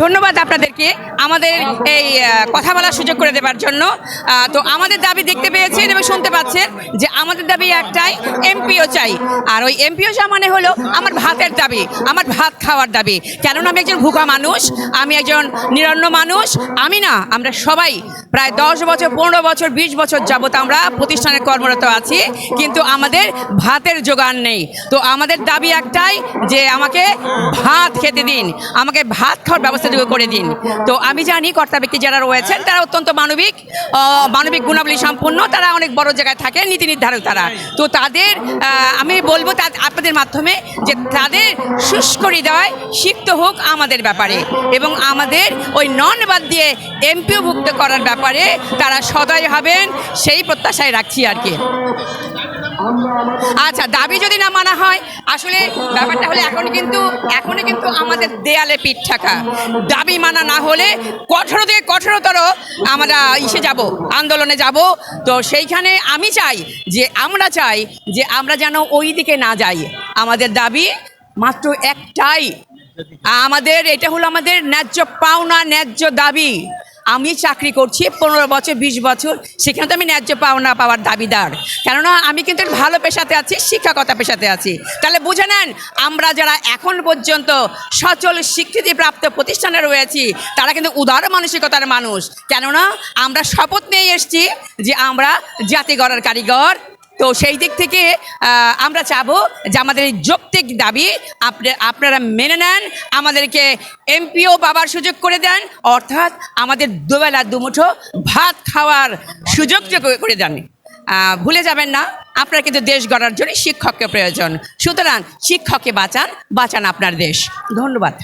ধন্যবাদ আপনাদেরকে আমাদের এই কথা বলার সুযোগ করে দেওয়ার জন্য। তো আমাদের দাবি দেখতে পেয়েছেন এবং শুনতে পাচ্ছেন যে আমাদের দাবি একটাই, এমপিও চাই। আর ওই এমপিও চা মানে হলো আমার ভাতের দাবি, আমার ভাত খাওয়ার দাবি। কেননা আমি একজন ভুখা মানুষ, আমি একজন নিরন্ন মানুষ। আমি না, আমরা সবাই প্রায় 10 বছর, 15 বছর, 20 বছর যাবত আমরা প্রতিষ্ঠানে কর্মরত আছি, কিন্তু আমাদের ভাতের জোগান নেই। তো আমাদের দাবি একটাই যে আমাকে ভাত খেতে দিন, আমাকে ভাত খাওয়ার ব্যবস্থা করে দিন। তো আমি জানি কর্তা ব্যক্তি যারা রয়েছেন তারা অত্যন্ত মানবিক গুণাবলী সম্পন্ন, তারা অনেক বড় জায়গায় থাকে, নীতি নির্ধারক তারা। তো তাদের আমি বলবো আপনাদের মাধ্যমে যে তাদের শুষ্ক হৃদয় সিক্ত হোক আমাদের ব্যাপারে, এবং আমাদের ওই নন বাদ দিয়ে এমপিও ভুক্ত করার ব্যাপারে তারা সদয় হবেন, সেই প্রত্যাশায় রাখছি আর কি। আচ্ছা, দাবি যদি না মানা হয়, আসলে ব্যাপারটা হলে এখনই কিন্তু আমাদের দেয়ালে পিঠ ঠেকা। দাবি মানা না হলে কঠোর থেকে কঠোরতর আমরা যাব, আন্দোলনে যাব। তো সেইখানে আমি চাই যে আমরা যেন ওই দিকে না যাই। আমাদের দাবি মাত্র একটাই, এটা হলো আমাদের ন্যায্য পাওনা, ন্যায্য দাবি। আমি চাকরি করছি 15 বছর, 20 বছর, সেখানে তো আমি ন্যায্য পাওনা পাওয়ার দাবিদার। কেননা আমি কিন্তু ভালো পেশাতে আছি, শিক্ষকতা পেশাতে আছি। তাহলে বুঝে নেন, আমরা যারা এখন পর্যন্ত সচল স্বীকৃতিপ্রাপ্ত প্রতিষ্ঠানে রয়েছি তারা কিন্তু উদার মানসিকতার মানুষ। কেননা আমরা শপথ নিয়ে এসেছি যে আমরা জাতি গড়ার কারিগর। তো সেই দিক থেকে আমরা চাবো যে আমাদের এই যৌক্তিক দাবি আপনারা মেনে নেন, আমাদেরকে এমপিও পাওয়ার সুযোগ করে দেন, অর্থাৎ আমাদের দুবেলা দুমুঠো ভাত খাওয়ার সুযোগ করে দেন। ভুলে যাবেন না, আপনার কিন্তু দেশ গড়ার জন্য শিক্ষককে প্রয়োজন। সুতরাং শিক্ষককে বাঁচান আপনার দেশ। ধন্যবাদ।